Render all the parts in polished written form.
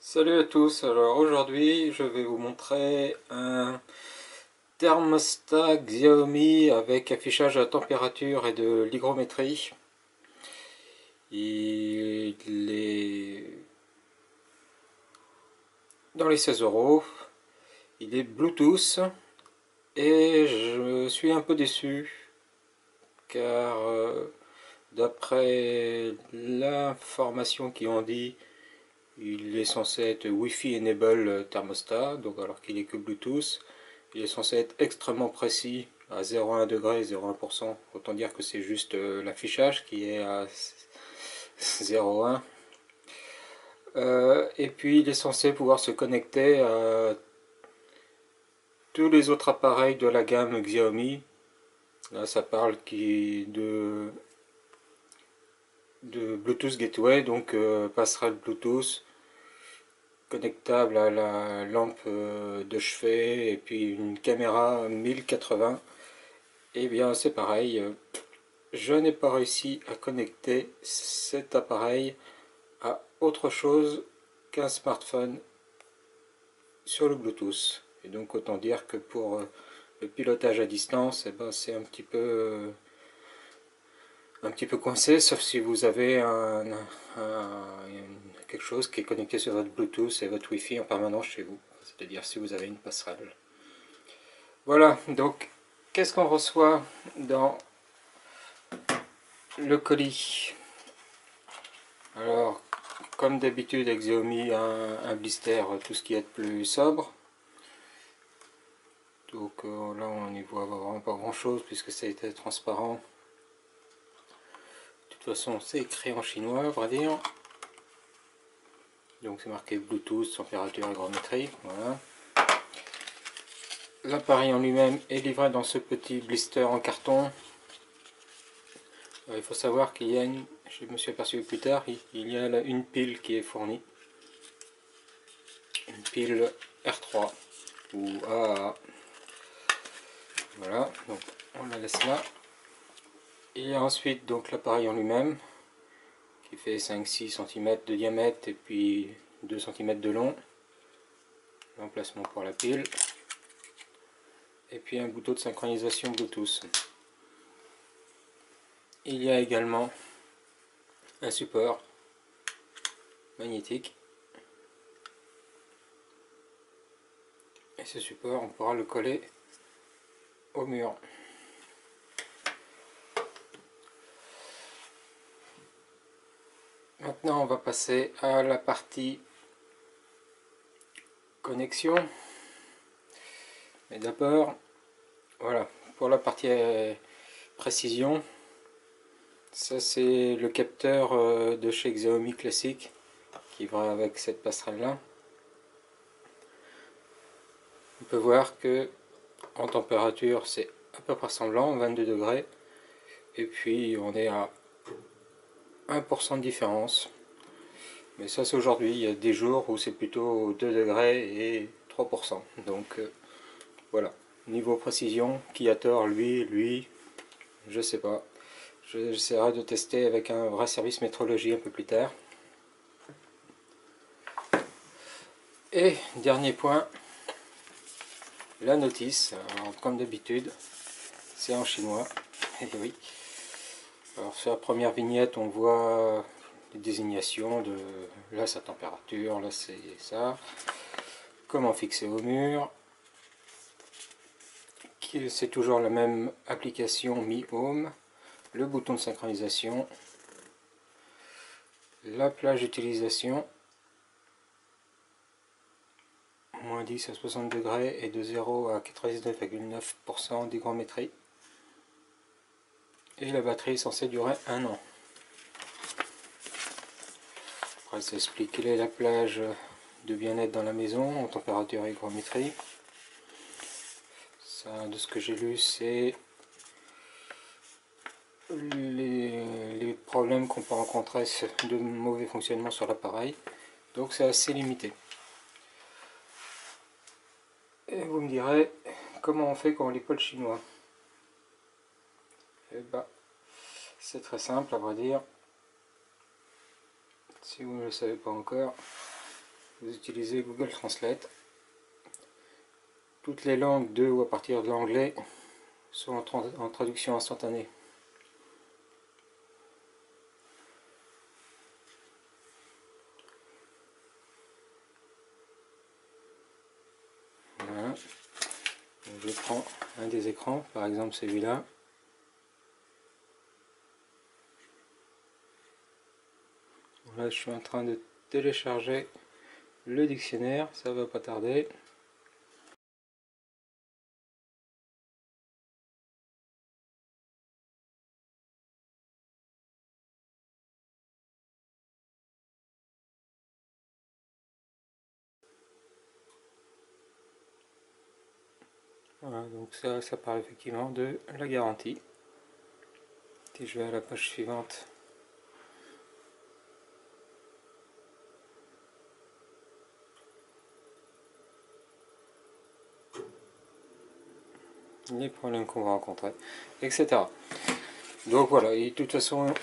Salut à tous, alors aujourd'hui je vais vous montrer un thermostat Xiaomi avec affichage à température et de l'hygrométrie. Il est dans les 16 €, il est Bluetooth et je suis un peu déçu car d'après l'information qui en dit, il est censé être Wi-Fi enable thermostat, donc alors qu'il est que Bluetooth. Il est censé être extrêmement précis à 0,1 degré, 0,1%. Autant dire que c'est juste l'affichage qui est à 0,1. Et puis il est censé pouvoir se connecter à tous les autres appareils de la gamme Xiaomi. Là ça parle de Bluetooth Gateway, donc passerelle Bluetooth connectable à la lampe de chevet et puis une caméra 1080. Et bien c'est pareil, je n'ai pas réussi à connecter cet appareil à autre chose qu'un smartphone sur le Bluetooth. Et donc autant dire que pour le pilotage à distance, eh ben, c'est un petit peu coincé, sauf si vous avez quelque chose qui est connecté sur votre Bluetooth et votre Wi-Fi en permanence chez vous. C'est-à-dire si vous avez une passerelle. Voilà, donc qu'est-ce qu'on reçoit dans le colis? Alors, comme d'habitude avec Xiaomi, un blister, tout ce qui est plus sobre. Donc là on n'y voit vraiment pas grand chose puisque ça a été transparent. De toute façon c'est écrit en chinois à vrai dire. Donc c'est marqué Bluetooth, température, hygrométrie. Voilà. L'appareil en lui-même est livré dans ce petit blister en carton. Alors, il faut savoir qu'il y a je me suis aperçu plus tard, il y a là une pile qui est fournie. Une pile R3 ou AAA. Voilà, donc on la laisse là. Il y a ensuite donc l'appareil en lui-même qui fait 5-6 cm de diamètre et puis 2 cm de long. L'emplacement pour la pile. Et puis un bouton de synchronisation Bluetooth. Il y a également un support magnétique. Et ce support, on pourra le coller au mur. Maintenant, on va passer à la partie connexion. Mais d'abord, voilà, pour la partie précision, ça c'est le capteur de chez Xiaomi classique qui va avec cette passerelle là. On peut voir que en température c'est à peu près semblant, 22 degrés, et puis on est à 1% de différence. Mais ça c'est aujourd'hui, il y a des jours où c'est plutôt 2 degrés et 3%. Donc voilà, niveau précision, qui a tort, lui, je sais pas. J'essaierai de tester avec un vrai service métrologie un peu plus tard. Et dernier point, la notice. Alors, comme d'habitude, c'est en chinois. Et oui. Alors sur la première vignette, on voit les désignations de là sa température, là c'est ça. Comment fixer au mur. C'est toujours la même application Mi Home. Le bouton de synchronisation. La plage d'utilisation. Moins 10 à 60 degrés et de 0 à 99,9% d'hygrométrie. Et la batterie est censée durer 1 an. Après ça explique quelle est la plage de bien-être dans la maison en température et hygrométrie. Ça, de ce que j'ai lu, c'est les problèmes qu'on peut rencontrer de mauvais fonctionnement sur l'appareil. Donc c'est assez limité. Et vous me direz, comment on fait quand on lit pas le chinois? Eh ben, c'est très simple à vrai dire. Si vous ne le savez pas encore, vous utilisez Google Translate. Toutes les langues de ou à partir de l'anglais sont en traduction instantanée. Voilà. Donc je prends un des écrans, par exemple celui-là. Là, je suis en train de télécharger le dictionnaire, ça va pas tarder. Voilà, donc ça parle effectivement de la garantie. Si je vais à la page suivante, les problèmes qu'on va rencontrer, etc. Donc voilà, et de toute façon,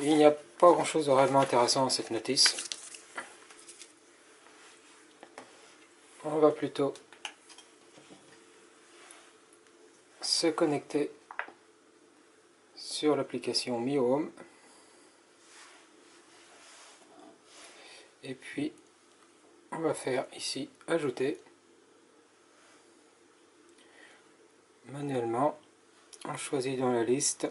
il n'y a pas grand chose de réellement intéressant dans cette notice. On va plutôt se connecter sur l'application Mi Home. Et puis, on va faire ici ajouter. Manuellement, on choisit dans la liste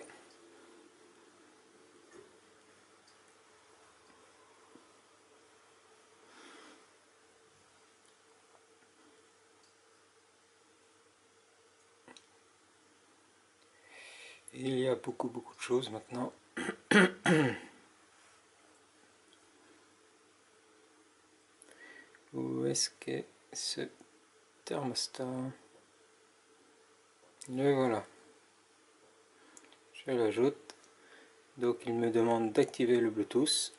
il y a beaucoup de choses maintenant. Où est-ce qu'est ce thermostat? Le voilà. Je l'ajoute. Donc il me demande d'activer le Bluetooth.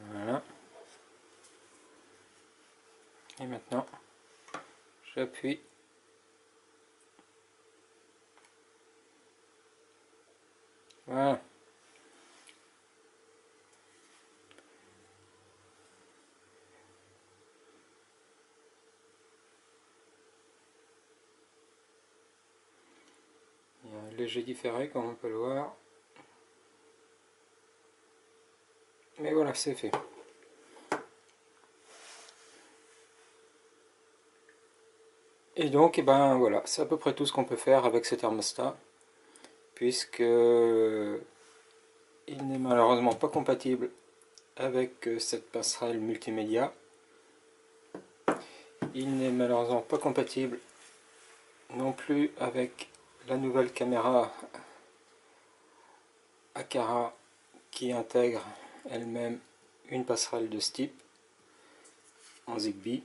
Voilà. Et maintenant, j'appuie. Voilà. Il y a un léger différé comme on peut le voir. Mais voilà, c'est fait. Et donc, ben voilà, c'est à peu près tout ce qu'on peut faire avec ce thermostat, puisque il n'est malheureusement pas compatible avec cette passerelle multimédia. Il n'est malheureusement pas compatible non plus avec la nouvelle caméra Aqara qui intègre elle-même une passerelle de ce type en Zigbee.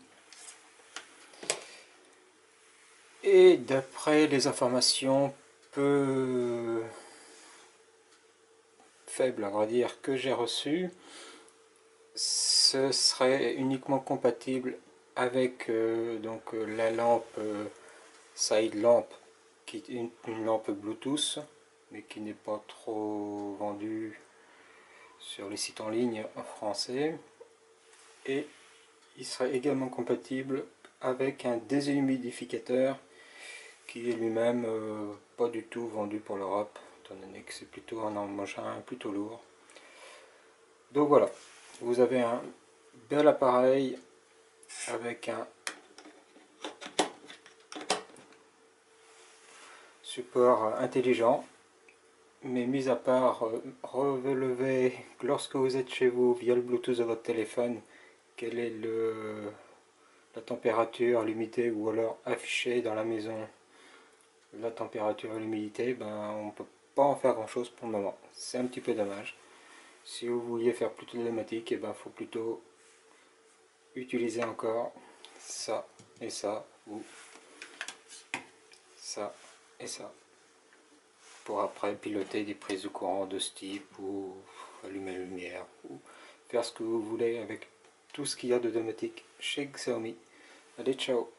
Et d'après les informations peu faibles, à vrai dire, que j'ai reçues, ce serait uniquement compatible avec la lampe side lamp, qui est une lampe Bluetooth, mais qui n'est pas trop vendue sur les sites en ligne en français. Et il serait également compatible avec un déshumidificateur qui est lui-même pas du tout vendu pour l'Europe, étant donné que c'est plutôt un engin plutôt lourd. Donc voilà, vous avez un bel appareil avec un support intelligent, mais mis à part relever lorsque vous êtes chez vous via le Bluetooth de votre téléphone quelle est la température, l'humidité, ou alors afficher dans la maison la température et l'humidité, ben on peut pas en faire grand chose pour le moment. C'est un petit peu dommage. Si vous vouliez faire plutôt de automatique, et ben faut plutôt utiliser encore ça et ça, ou ça et ça, pour après piloter des prises de courant de ce type, ou allumer la lumière, ou faire ce que vous voulez avec tout ce qu'il y a de domotique chez Xiaomi. Allez, ciao!